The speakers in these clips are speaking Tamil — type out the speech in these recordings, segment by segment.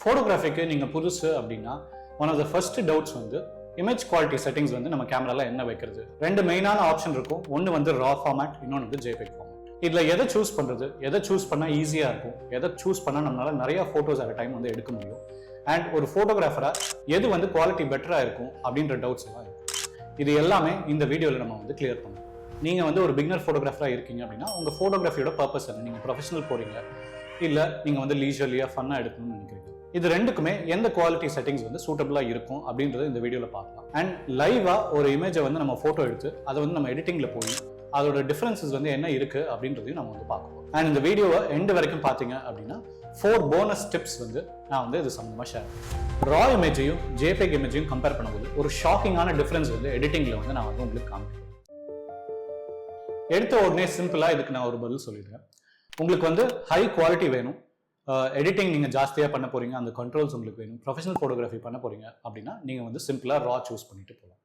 ஃபோட்டோகிராஃபிக்கு நீங்கள் புதுசு அப்படின்னா one of the first doubts வந்து இமேஜ் குவாலிட்டி செட்டிங்ஸ் வந்து நம்ம கேமரால என்ன வைக்கிறது. ரெண்டு மெயினான ஆப்ஷன் இருக்கும். ஒன்று வந்து ரா ஃபார்மேட், இன்னொன்று வந்து ஜேபெக் ஃபார்மேட். இதில் எதை சூஸ் பண்ணுறது, எதை சூஸ் பண்ணால் ஈஸியாக இருக்கும், எதை சூஸ் பண்ணால் நம்மளால நிறைய ஃபோட்டோஸ் அட் டைம் வந்து எடுக்க முடியும், அண்ட் ஒரு ஃபோட்டோகிராஃபராக எது வந்து குவாலிட்டி பெட்டராக இருக்கும் அப்படின்ற டவுட்ஸ் எல்லாம் இருக்கும். இது எல்லாமே இந்த வீடியோவில் நம்ம வந்து கிளியர் பண்ணுவோம். நீங்கள் வந்து ஒரு பிகினர் ஃபோட்டோகிராஃபராக இருக்கீங்க அப்படின்னா உங்கள் ஃபோட்டோகிராஃபியோட பர்பஸ் என்ன, நீங்கள் ப்ரொஃபஷனல் போகிறீங்க இல்லை நீங்கள் வந்து லீஜர்லியாக ஃபன்னாக எடுக்கணும்னு நினைக்கிறீங்க, இது ரெண்டுக்குமே எந்த குவாலிட்டி செட்டிங்ஸ் வந்து சூட்டபிளாக இருக்கும் அப்படின்றத இந்த வீடியோவில் பார்க்கலாம். அண்ட் லைவாக ஒரு இமேஜை வந்து நம்ம ஃபோட்டோ எடுத்து அதை வந்து நம்ம எடிட்டிங்கில் போய் அதோட டிஃபரன்சஸ் வந்து என்ன இருக்கு அப்படின்றதையும் நம்ம வந்து பார்க்கணும். அண்ட் இந்த வீடியோவை எண்டு வரைக்கும் பார்த்தீங்க அப்படின்னா 4 போனஸ் டிப்ஸ் வந்து நான் வந்து இது சம்பந்தமாக ஷேர் பண்ணுவேன். ரா இமேஜையும் ஜேபெக் இமேஜையும் கம்பேர் பண்ணும்போது ஒரு ஷாக்கிங்கான டிஃபரன்ஸ் வந்து எடிட்டிங்கில் வந்து நான் வந்து உங்களுக்கு காமிக்கிறேன். எடுத்த உடனே சிம்பிளாக இதுக்கு நான் ஒரு பதில் சொல்லிடுறேன். உங்களுக்கு வந்து ஹை குவாலிட்டி வேணும், எடிட்டிங் நீங்கள் ஜாஸ்தியாக பண்ண போறீங்க, அந்த கண்ட்ரோல்ஸ் உங்களுக்கு வேணும், ப்ரொஃபஷனல் ஃபோட்டோகிராஃபி பண்ண போறீங்க அப்படின்னா நீங்கள் வந்து சிம்பிளாக ரா சூஸ் பண்ணிட்டு போகலாம்.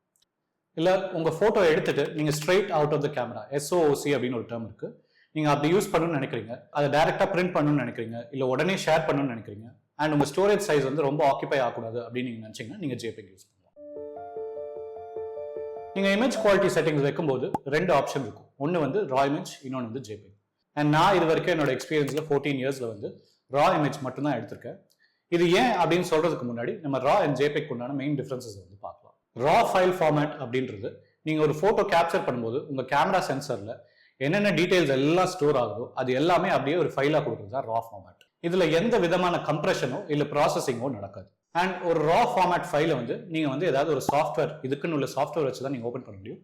இல்லை உங்கள் ஃபோட்டோ எடுத்துட்டு நீங்கள் straight out of the camera, SOOC அப்படின்னு ஒரு டேர்ம் இருக்கு, நீங்கள் அப்படி யூஸ் பண்ணணும்னு நினைக்கிறீங்க, அதை டேரெக்டாக பிரிண்ட் பண்ணணும்னு நினைக்கிறீங்க, இல்லை உடனே ஷேர் பண்ணணும்னு நினைக்கிறீங்க, அண்ட் உங்கள் ஸ்டோரேஜ் சைஸ் வந்து ரொம்ப ஆக்கிபை ஆகக்கூடாது அப்படின்னு நீங்கள் நினச்சிங்கன்னா நீங்கள் ஜேபெக் யூஸ் பண்ணலாம். நீங்கள் இமேஜ் குவாலிட்டி செட்டிங்ஸ் வைக்கும்போது 2 ஆப்ஷன் இருக்கும். ஒன்று வந்து ரா இமேஜ், இன்னொன்று வந்து ஜேபெக். அண்ட் நான் இது வரைக்கும் என்னோட எக்ஸ்பீரியன்ஸில் 14 இயர்ஸில் வந்து ரா இமேஜ் மட்டும்தான் எடுத்திருக்கேன். இது ஏன் அப்படின்னு சொல்றதுக்கு முன்னாடி நம்ம ரா அண்ட் ஜேபெக் உண்டான மெயின் டிஃபரன்சஸ் வந்து பார்க்கலாம். ரா ஃபைல் ஃபார்மேட் அப்படின்றது நீங்க ஒரு போட்டோ கேப்சர் பண்ணும்போது உங்க கேமரா சென்சர்ல என்னென்ன டீடைல்ஸ் எல்லாம் ஸ்டோர் ஆகுதோ அது எல்லாமே அப்படியே ஒரு ஃபைலா கொடுக்குறது தான் ரா ஃபார்மேட். இதுல எந்த விதமான கம்ப்ரெஷனோ இல்ல ப்ராசஸிங்கோ நடக்காது. அண்ட் ஒரு ரா ஃபார்மேட் ஃபைலை வந்து நீங்க வந்து ஏதாவது ஒரு சாஃப்ட்வேர், இதுக்குன்னு உள்ள சாஃப்ட்வேர் வச்சு தான் நீங்க ஓபன் பண்ண முடியும்.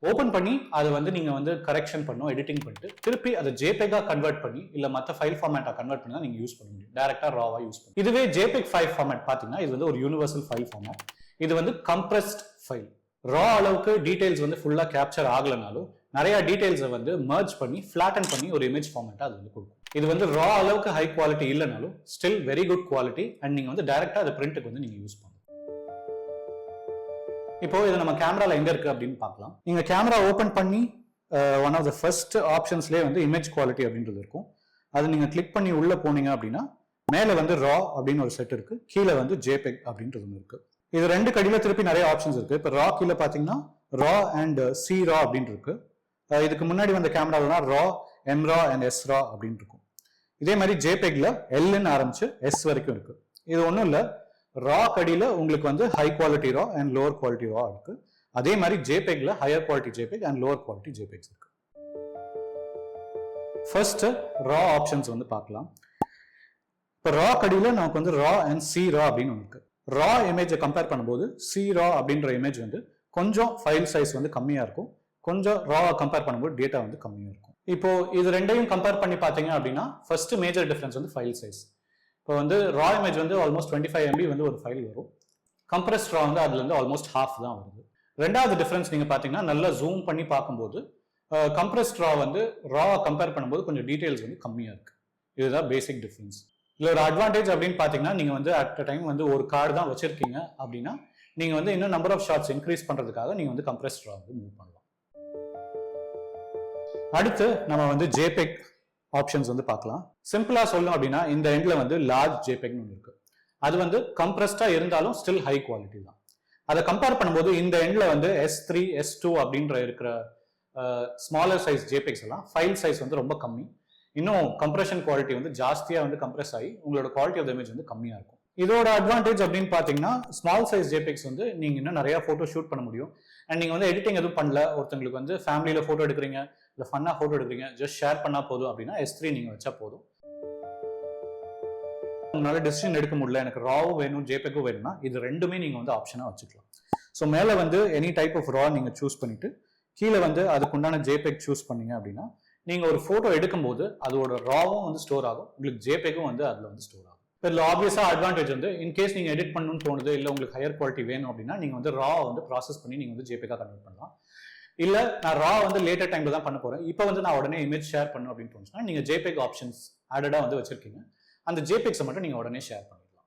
ஓபன் பண்ணி அதை வந்து நீங்க வந்து கரெக்ஷன் பண்ணணும், எடிட்டிங் பண்ணிட்டு திருப்பி அதை ஜேபெக்கா கன்வெர்ட் பண்ணி இல்ல மற்ற ஃபைல் ஃபார்மேட்டா கன்வெர்ட் பண்ணி தான் நீங்க யூஸ் பண்ண முடியும். டைரக்டா ராவா யூஸ் பண்ணி. இதுவே ஜேபெக் ஃபைல் ஃபார்மேட் பாத்தீங்கன்னா இது வந்து ஒரு யூனிவர்சல் ஃபைல் ஃபார்மேட். இது வந்து கம்ப்ரஸ்ட் ஃபைல். ரா அளவுக்கு டீடைல்ஸ் வந்து ஃபுல்லா கேப்சர் ஆகலனாலும் நிறைய டீடைல்ஸை வந்து மர்ஜ் பண்ணி ஃபிளாட்டன் பண்ணி ஒரு இமேஜ் ஃபார்மேட்டா அது வந்து கொடுக்கும். இது வந்து ரா அளவுக்கு ஹை குவாலிட்டி இல்லைனாலும் still very good quality. And நீங்க வந்து டைரக்டா அதை பிரிண்ட்டுக்கு வந்து நீங்க யூஸ் பண்ணலாம். இப்போ இது நம்ம கேமரால எங்க இருக்கு அப்படின்னு பார்க்கலாம். நீங்க கேமரா ஓபன் பண்ணி ஒன் ஆஃப் த ஃபர்ஸ்ட் ஆப்ஷன்ஸ்லேயே வந்து இமேஜ் குவாலிட்டி அப்படின்றது இருக்கும். அது நீங்க கிளிக் பண்ணி உள்ள போனீங்க அப்படின்னா மேல வந்து ரா அப்படின்னு ஒரு செட் இருக்கு, கீழே வந்து ஜேபெக் அப்படின்றது ஒன்று இருக்கு. இது ரெண்டு கடியில திருப்பி நிறைய ஆப்ஷன்ஸ் இருக்கு. இப்போ ரா கீழே பாத்தீங்கன்னா ரா அண்ட் சி ரா அப்படின்னு இருக்கு. இதுக்கு முன்னாடி வந்த கேமராலாம் ரா, எம்ரா அண்ட் எஸ்ரா அப்படின்னு இருக்கும். இதே மாதிரி ஜேபெக்ல எல்ன்னு ஆரம்பிச்சு எஸ் வரைக்கும் இருக்கு. இது ஒன்றும் இல்லை, ரா கடியில உங்களுக்கு வந்து high quality raw and lower quality raw இருக்கு. அதே மாதிரி ஜேபெக்ல higher quality JPEG and lower quality JPEGs இருக்கு. ஃபர்ஸ்ட் ரா ஆப்ஷன்ஸ் வந்து பார்க்கலாம். இப்போ ரா கடியில நமக்கு வந்து ரா அண்ட் சி ரா அப்படின்னு ஒன்று இருக்கு. ரா இமேஜை கம்பேர் பண்ணும்போது சி ரா அப்படின்ற இமேஜ் வந்து கொஞ்சம் ஃபைல் சைஸ் வந்து கம்மியா இருக்கும், கொஞ்சம் ரா கம்பேர் பண்ணும்போது டேட்டா வந்து கம்மியா இருக்கும். இப்போ இது ரெண்டையும் கம்பேர் பண்ணி பார்த்தீங்க அப்படின்னா ஃபர்ஸ்ட் மேஜர் டிஃபரன்ஸ் வந்து ஃபைல் சைஸ். இப்போ வந்து ரா இமேஜ் வந்து ஆல்மோஸ்ட் 25 MB வந்து ஒரு ஃபைல் வரும். கம்ப்ரஸ்ட் ரா வந்து அதுல இருந்து ஆல்மோஸ்ட் ஹாஃப் தான் வருது. ரெண்டாவது டிஃபரன்ஸ் நீங்க பாத்தீங்கன்னா நல்லா ஜூம் பண்ணி பார்க்கும்போது கம்ப்ரஸ்ட் ரா வந்து ரா கம்பேர் பண்ணும்போது கொஞ்சம் டீடைல்ஸ் வந்து கம்மியா இருக்கு. இதுதான் பேசிக் டிஃபரன்ஸ். இதுல ஒரு அட்வான்டேஜ் அப்படின்னு பாத்தீங்கன்னா நீங்க வந்து அட் டைம் வந்து ஒரு கார்டு தான் வச்சிருக்கீங்க அப்படின்னா நீங்க வந்து இன்னும் நம்பர் ஆஃப் ஷாட்ஸ் இன்க்ரீஸ் பண்றதுக்காக நீங்க வந்து கம்ப்ரஸ்ட் ரா வந்து மூவ் பண்ணலாம். அடுத்து நம்ம வந்து ஜேபெக் ஆப்ஷன்ஸ் வந்து பார்க்கலாம். சிம்பிளா சொல்லணும் அப்படின்னா இந்த எண்ட்ல வந்து லார்ஜ் ஜேபெக்னு ஒன்று இருக்கு. அது வந்து கம்ப்ரஸ்டா இருந்தாலும் ஸ்டில் ஹை குவாலிட்டி தான். அதை கம்பேர் பண்ணும்போது இந்த எண்ட்ல வந்து S3, S2 அப்படின்ற இருக்கிற ஸ்மாலர் சைஸ் ஜேபெக்ஸ் எல்லாம் ஃபைல் சைஸ் வந்து ரொம்ப கம்மி. இன்னும் கம்ப்ரெஷன் குவாலிட்டி வந்து ஜாஸ்தியா வந்து கம்ப்ரெஸ் ஆகி உங்களோட குவாலிட்டி ஆஃப் இமேஜ் வந்து கம்மியா இருக்கும். இதோட அட்வான்டேஜ் அப்படின்னு பாத்தீங்கன்னா ஸ்மால் சைஸ் ஜேபெக்ஸ் வந்து நீங்க இன்னும் நிறைய போட்டோ ஷூட் பண்ண முடியும். அண்ட் நீங்க வந்து எடிட்டிங் எதுவும் பண்ணல, ஒருத்தங்களுக்கு வந்து ஃபேமிலியில போட்டோ எடுக்கிறீங்க இல்ல ஃபன்னா போட்டோ எடுக்கிறீங்க, ஜஸ்ட் ஷேர் பண்ணா போதும் அப்படின்னா S3 நீங்க வச்சா போதும். உங்களால டிசிஷன் எடுக்க முடியல, எனக்கு ராவும் வேணும் ஜேபெக்கும் வேணும்னா இது ரெண்டுமே நீங்க வந்து ஆப்ஷனா வச்சுக்கலாம். ஸோ மேல வந்து எனி டைப் ஆஃப் ரா நீங்க சூஸ் பண்ணிட்டு கீழே வந்து அதுக்குண்டான ஜேபெக் சூஸ் பண்ணீங்க அப்படின்னா நீங்க ஒரு போட்டோ எடுக்கும்போது அதோட ராவும் வந்து ஸ்டோர் ஆகும், உங்களுக்கு ஜேபெக்கும் வந்து அதுல வந்து ஸ்டோர் ஆகும். இதில் ஆப்வியஸா அட்வான்டேஜ் வந்து இன்கேஸ் நீங்க எடிட் பண்ணணும்னு தோணுது இல்லை உங்களுக்கு ஹையர் குவாலிட்டி வேணும் அப்படின்னா நீங்க வந்து ரா வந்து ப்ராசஸ் பண்ணி நீங்க வந்து ஜேபெக்கா கன்வெர்ட் பண்ணலாம். இல்ல நான் ரா வந்து லேட்டர் டைம்ல தான் பண்ண போறேன், இப்போ வந்து நான் உடனே இமேஜ் ஷேர் பண்ணணும் அப்படின்னு தோணுச்சுன்னா நீங்க ஜேபெக் ஆப்ஷன்ஸ் ஆடடா வந்து வச்சிருக்கீங்க, அந்த ஜேபெக்ஸை மட்டும் நீங்க உடனே ஷேர் பண்ணிடலாம்.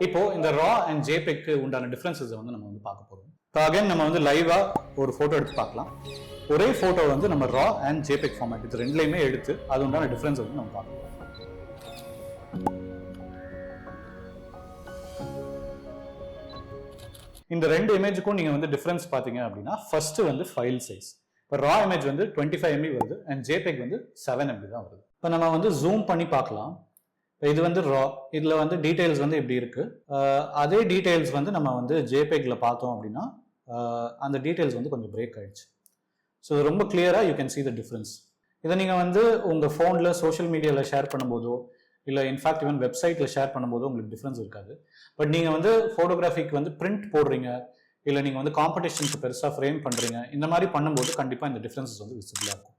இப்போ இந்த ரா அண்ட் ஜேபெக்கு உண்டான டிஃபரன்சஸ் வந்து நம்ம வந்து பார்க்க போறோம். இப்போ அகைன் நம்ம வந்து லைவா ஒரு போட்டோ எடுத்து பார்க்கலாம். ஒரே போட்டோ வந்து நம்ம ரா அண்ட் ஜேபெக் ஃபார்மேட் இது ரெண்டுலையுமே எடுத்து அது உண்டான டிஃபரன்ஸ் வந்து நம்ம பார்க்கலாம். இந்த ரெண்டு இமேஜுக்கும் நீங்க வந்து டிஃபரன்ஸ் பாத்தீங்க அப்படின்னா ஃபர்ஸ்ட் வந்து ஃபைல் சைஸ். இப்போ ரா இமேஜ் வந்து 25 MB வருது அண்ட் ஜேபெக் வந்து 7 MB தான் வருது. இப்போ நம்ம வந்து ஜூம் பண்ணி பார்க்கலாம். இது வந்து ரா, இதுல வந்து டீடைல்ஸ் வந்து இப்படி இருக்கு. அதே டீடைல்ஸ் வந்து நம்ம வந்து ஜேபெக்ல பார்த்தோம் அப்படின்னா அந்த டீடைல்ஸ் வந்து கொஞ்சம் பிரேக் ஆயிடுச்சு. ஸோ ரொம்ப கிளியரா you can see the difference. இதை நீங்க வந்து உங்க ஃபோன்ல சோஷியல் மீடியால ஷேர் பண்ணும்போதோ இல்லை இன்ஃபேக்ட் ஈவன் வெப்சைட்ல ஷேர் பண்ணும்போதோ உங்களுக்கு டிஃபரன்ஸ் இருக்காது. பட் நீங்க வந்து ஃபோட்டோகிராஃபிக்கு வந்து பிரிண்ட் போடுறீங்க, இல்லை நீங்க வந்து காம்படிஷனுக்கு பெருசா ஃப்ரேம் பண்றீங்க, இந்த மாதிரி பண்ணும்போது கண்டிப்பா இந்த டிஃபரன்சஸ் வந்து விசிபிளா இருக்கும்.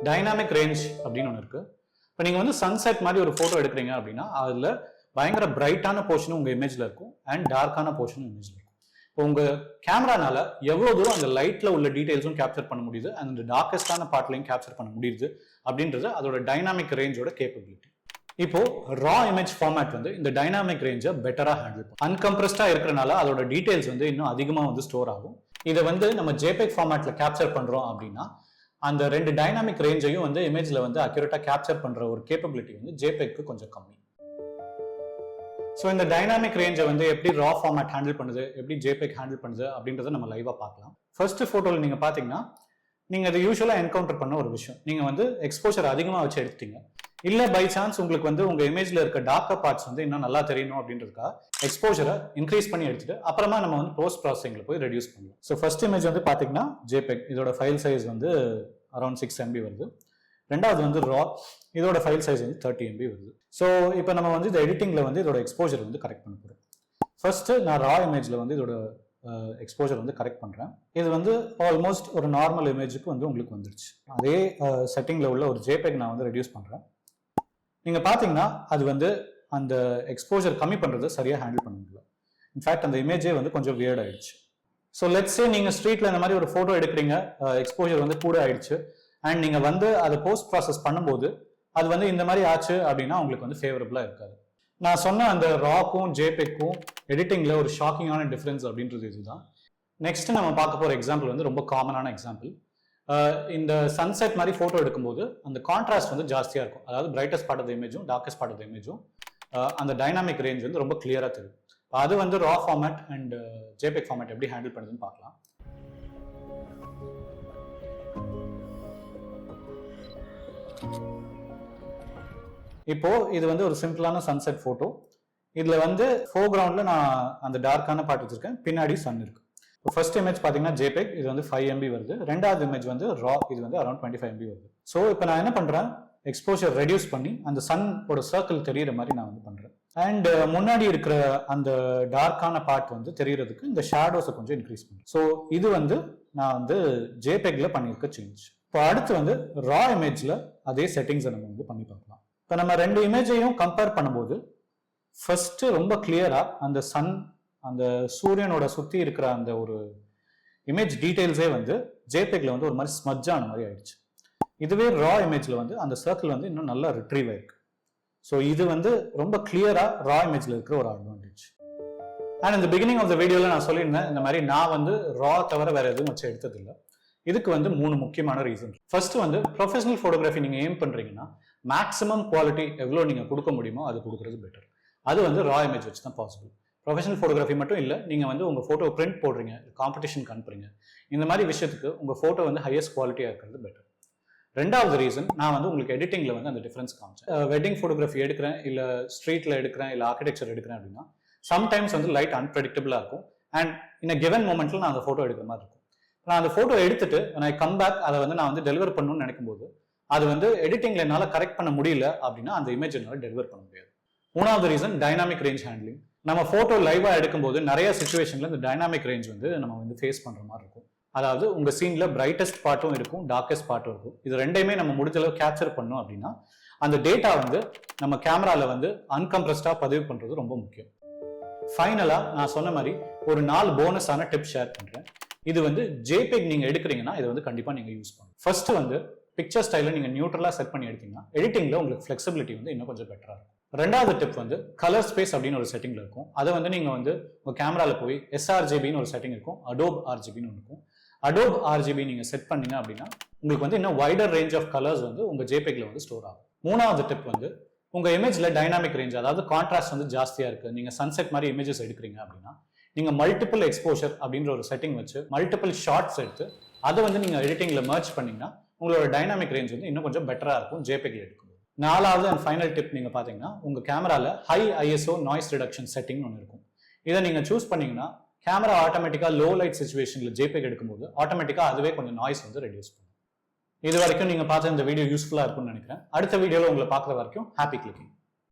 டைனாமிக் ரேஞ்ச் அப்படின்னு ஒன்று இருக்கு. இப்போ நீங்க வந்து சன்செட் மாதிரி ஒரு போட்டோ எடுக்கிறீங்க அப்படின்னா அதுல பயங்கர பிரைட்டான போர்ஷனும் உங்க இமேஜ்ல இருக்கும் அண்ட் டார்க்கான போர்ஷனும் இமேஜ்ல இருக்கும். இப்போ உங்க கேமரானால எவ்வளவு தூரம் அந்த லைட்ல உள்ள டீடைல்ஸும் கேப்சர் பண்ண முடியுது அந்த டார்க்கஸ்டான பார்ட்லையும் கேப்சர் பண்ண முடியுது அப்படின்றது அதோட டைனாமிக் ரேஞ்சோட கேப்பபிலிட்டி. இப்போ ரா இமேஜ் ஃபார்மேட் வந்து இந்த டைனாமிக் ரேஞ்சை பெட்டரா ஹேண்டில் பண்ணும். அன்கம்ப்ரஸ்டா இருக்கிறனால அதோட டீடைல்ஸ் வந்து இன்னும் அதிகமா வந்து ஸ்டோர் ஆகும். இதை வந்து நம்ம ஜேபெக் ஃபார்மேட்ல கேப்சர் பண்றோம் அப்படின்னா அந்த ரெண்டு டைனாமிக் ரேஞ்சையும் வந்து இமேஜ்ல வந்து அக்யூரேட்டா கேப்சர் பண்ற ஒரு கேப்பபிலிட்டி வந்து ஜேபெக்கு கொஞ்சம் கம்மி. ஸோ இந்த டைனாமிக் ரேஞ்சை வந்து எப்படி ரா ஃபார்மேட் ஹேண்டில் பண்ணுது, எப்படி ஜேபெக் ஹேண்டில் பண்ணுது அப்படின்றத நம்ம லைவா பார்க்கலாம். ஃபர்ஸ்ட் போட்டோல நீங்க பாத்தீங்கன்னா நீங்க அதை யூஸ்வலா என்கவுண்டர் பண்ண ஒரு விஷயம், நீங்க வந்து எக்ஸ்போஷர் அதிகமா வச்சு எடுத்தீங்க, இல்ல பை சான்ஸ் உங்களுக்கு வந்து உங்க இமேஜ்ல இருக்க டார்க்கர் பார்ட்ஸ் வந்து இன்னும் நல்லா தெரியணும் அப்படின்றதுக்காக எக்ஸ்போஷரை இன்க்ரீஸ் பண்ணி எடுத்துட்டு அப்புறமா நம்ம வந்து போஸ்ட் ப்ராசஸிங்ல போய் ரெடியூஸ் பண்ணலாம். ஸோ ஃபர்ஸ்ட் இமேஜ் வந்து பாத்தீங்கன்னா ஜேபெக், இதோட ஃபைல் சைஸ் வந்து அரௌண்ட் 6 MB வருது. ரெண்டாவது வந்து ரா, இதோட ஃபைல் சைஸ் வந்து 30 MB வருது. ஸோ இப்போ நம்ம வந்து இந்த எடிட்டிங்ல வந்து இதோட எக்ஸ்போஜர் வந்து கரெக்ட் பண்ண போறோம். ஃபர்ஸ்ட் நான் ரா இமேஜ்ல வந்து இதோட எக்ஸ்போஜர் வந்து கரெக்ட் பண்றேன். இது வந்து ஆல்மோஸ்ட் ஒரு நார்மல் இமேஜுக்கு வந்து உங்களுக்கு வந்துருச்சு. அதே செட்டிங்ல உள்ள ஒரு ஜேபெக் நான் வந்து ரெடியூஸ் பண்றேன். நீங்க பாத்தீங்கன்னா அது வந்து அந்த எக்ஸ்போஜர் கம்மி பண்றது சரியா ஹேண்டில் பண்ண முடியல. இன்ஃபேக்ட் அந்த இமேஜே வந்து கொஞ்சம் வியர்ட் ஆயிடுச்சு. ஸோ லெட்ஸ் சே நீங்க ஸ்ட்ரீட்ல இந்த மாதிரி ஒரு போட்டோ எடுக்கிறீங்க, எக்ஸ்போஜர் வந்து கூட ஆயிடுச்சு அண்ட் நீங்க வந்து அதை போஸ்ட் ப்ராசஸ் பண்ணும்போது அது வந்து இந்த மாதிரி ஆச்சு அப்படின்னா உங்களுக்கு வந்து ஃபேவரபிளா இருக்காது. நான் சொன்ன அந்த ராக்கும் ஜேபெக்கும் எடிட்டிங்ல ஒரு ஷாக்கிங்கான டிஃபரன்ஸ் அப்படின்றது இதுதான். நெக்ஸ்ட் நம்ம பார்க்க போற எக்ஸாம்பிள் வந்து ரொம்ப காமனான எக்ஸாம்பிள். இந்த சன்செட் மாதிரி போட்டோ எடுக்கும்போது அந்த கான்ட்ராஸ்ட் வந்து ஜாஸ்தியா இருக்கும். அதாவது பிரைட்டஸ்ட் பார்ட் ஆஃப் த இமேஜும் டார்க்கஸ்ட் பார்ட் ஆஃப் த இமேஜும் அந்த டைனாமிக் ரேஞ்ச் வந்து ரொம்ப கிளியரா தெரியும். அது வந்து raw format and JPEG format எப்படி ஹேண்டில் பண்ணுதுன்னு பார்க்கலாம். இப்போ இது வந்து ஒரு சிம்பிளான சன்செட் போட்டோ. இதுல வந்து ஃபோர்கிரவுண்ட்ல நான் அந்த டார்க்கான பார்ட் வச்சிருக்கேன், பின்னாடி சன் இருக்கு. இப்போ ஃபர்ஸ்ட் இமேஜ் பாத்தீங்கன்னா ஜேபெக், இது வந்து 5 MB வருது. ரெண்டாவது இமேஜ் வந்து ரா, இது வந்து அரௌண்ட் 25 MB வருது. ஸோ இப்போ நான் என்ன பண்றேன், எக்ஸ்போஷர் ரெடியூஸ் பண்ணி அந்த சன்னோட சர்க்கிள் தெரியுற மாதிரி நான் வந்து பண்றேன். அண்ட் முன்னாடி இருக்கிற அந்த டார்க்கான பார்ட் வந்து தெரியறதுக்கு இந்த ஷேடோஸை கொஞ்சம் இன்க்ரீஸ் பண்ணுறேன். ஸோ இது வந்து நான் வந்து ஜேபெக்ல பண்ணியிருக்க சேஞ்ச். இப்போ அடுத்து வந்து ரா இமேஜ்ல அதே செட்டிங்ஸை நம்ம வந்து பண்ணி பார்க்கலாம். இப்போ நம்ம ரெண்டு இமேஜையும் கம்பேர் பண்ணும்போது ஃபர்ஸ்ட் ரொம்ப கிளியரா அந்த சன், அந்த சூரியனோட சுத்தி இருக்கிற அந்த ஒரு இமேஜ் டீடைல்ஸே வந்து ஜேபெக்ல வந்து ஒரு மாதிரி ஸ்மட்ஜான மாதிரி ஆயிடுச்சு. இதுவே ரா இமேஜ்ல வந்து அந்த சர்க்கிள் வந்து இன்னும் நல்லா ரிட்ரீவ் ஆயிருக்கு. ஸோ இது வந்து ரொம்ப கிளியரா ரா இமேஜ்ல இருக்கிற ஒரு அட்வான்டேஜ். அண்ட் இந்த பிகினிங் ஆஃப் த வீடியோல நான் சொல்லியிருந்தேன், இந்த மாதிரி நான் வந்து ரா தவிர வேற எதுவும் வச்சு எடுத்தது இல்லை. இதுக்கு வந்து 3 முக்கியமான ரீசன். ஃபர்ஸ்ட் வந்து ப்ரொஃபஷனல் ஃபோட்டோகிராஃபி நீங்க எய்ம் பண்றீங்கன்னா மேக்ஸிமம் குவாலிட்டி எவ்வளோ நீங்க கொடுக்க முடியுமோ அது கொடுக்கறது பெட்டர். அது வந்து ரா இமேஜ் வச்சு தான் பாசிபிள். ப்ரொஃபஷனல் ஃபோட்டோகிராஃபி மட்டும் இல்லை, நீங்க வந்து உங்க போட்டோ பிரிண்ட் போடுறீங்க, காம்படிஷனுக்கு அனுப்புறீங்க, இந்த மாதிரி விஷயத்துக்கு உங்க போட்டோ வந்து ஹையஸ்ட் குவாலிட்டியா இருக்கிறது பெட்டர். ரெண்டாவது ரீசன், நான் வந்து உங்களுக்கு எடிட்டிங்ல வந்து அந்த டிஃபரன்ஸ் காமிச்சேன். வெட்டிங் ஃபோட்டோகிராஃபி எடுக்கிறேன், இல்ல ஸ்ட்ரீட்ல எடுக்கிறேன், இல்ல ஆர்கிடெக்சர் எடுக்கிறேன் அப்படின்னா சம்டைம்ஸ் வந்து லைட் அன்பிரடிக்டபிளா இருக்கும் அண்ட் இன் கிவன் மொமெண்ட்ல நான் அந்த போட்டோ எடுக்கிற மாதிரி இருக்கும். நான் அந்த போட்டோ எடுத்துட்டு நான் கம் பேக் அதை வந்து நான் வந்து டெலிவர் பண்ணணும்னு நினைக்கும் போது அது வந்து எடிட்டிங்ல என்னால கரெக்ட் பண்ண முடியல அப்படின்னா அந்த இமேஜ் என்னால டெலிவர் பண்ண முடியாது. மூணாவது ரீசன் டைனாமிக் ரேஞ்ச் ஹேண்ட்லிங். நம்ம போட்டோ லைவா எடுக்கும்போது நிறைய சிச்சுவேஷன்ல இந்த டைனாமிக் ரேஞ்ச் வந்து நம்ம வந்து ஃபேஸ் பண்ற மாதிரி இருக்கும். அதாவது உங்க சீன்ல பிரைட்டஸ்ட் பார்ட்டும் இருக்கும், டார்க்கஸ்ட் பார்ட்டும் இருக்கும். இது ரெண்டையுமே நம்ம முடிஞ்ச அளவு கேப்சர் பண்ணோம் அப்படின்னா அந்த டேட்டா வந்து நம்ம கேமரால வந்து அன்கம்ப்ரஸ்டா பதிவு பண்றது ரொம்ப முக்கியம். ஃபைனலா நான் சொன்ன மாதிரி ஒரு 4 போனஸான டிப் ஷேர் பண்றேன். இது வந்து ஜேபெக் நீங்க எடுக்கிறீங்கன்னா இதை வந்து கண்டிப்பா நீங்க யூஸ் பண்ணணும். ஃபர்ஸ்ட் வந்து பிக்சர் ஸ்டைல நீங்க நியூட்ரலா செட் பண்ணி எடுத்தீங்கன்னா எடிட்டிங்ல உங்களுக்கு ஃபிளெக்சிபிலிட்டி வந்து இன்னும் கொஞ்சம் பெட்டரா இருக்கும். ரெண்டாவது டிப் வந்து கலர் ஸ்பேஸ் அப்படின்னு ஒரு செட்டிங்ல இருக்கும். அதை வந்து நீங்க வந்து உங்க கேமரால போய் sRGBன்னு ஒரு செட்டிங் இருக்கும், அடோப் RGBன்னு இருக்கும். அடோப் RGB நீங்க செட் பண்ணீங்க அப்படின்னா உங்களுக்கு வந்து இன்னும் வைடர் ரேஞ்ச் ஆஃப் கலர்ஸ் வந்து உங்க ஜேபெக்ல வந்து ஸ்டோர் ஆகும். மூணாவது டிப் வந்து உங்க இமேஜ்ல டைனாமிக் ரேஞ்ச், அதாவது கான்ட்ராஸ்ட் வந்து ஜாஸ்தியா இருக்கு, நீங்க சன்செட் மாதிரி இமேஜஸ் எடுக்கிறீங்க அப்படின்னா நீங்க மல்டிபிள் எக்ஸ்போஷர் அப்படின்ற ஒரு செட்டிங் வச்சு மல்டிபிள் ஷார்ட்ஸ் எடுத்து அதை வந்து நீங்க எடிட்டிங்ல மர்ஜ் பண்ணீங்கன்னா உங்களோட டைனாமிக் ரேஞ்ச் வந்து இன்னும் கொஞ்சம் பெட்டரா இருக்கும் ஜேபிக்ல எடுக்கும். நாலாவது அண்ட் ஃபைனல் டிப் நீங்க பாத்தீங்கன்னா உங்க கேமரால high ISO noise reduction setting ஒன்று இருக்கும். இதை நீங்க சூஸ் பண்ணீங்கன்னா கேமரா ஆட்டோமேட்டிக்கா லோ லைட் சிச்சுவேஷன்ல ஜேபிக் எடுக்கும்போது ஆட்டோமேட்டிக்கா அதுவே கொஞ்சம் நாய்ஸ் வந்து ரெடியூஸ் பண்ணும். இது வரைக்கும் நீங்க பார்த்த இந்த வீடியோ யூஸ்ஃபுல்லா இருக்கும்னு நினைக்கிறேன். அடுத்த வீடியோல உங்களை பார்க்குற வரைக்கும் ஹாப்பி கிளிக்கிங்.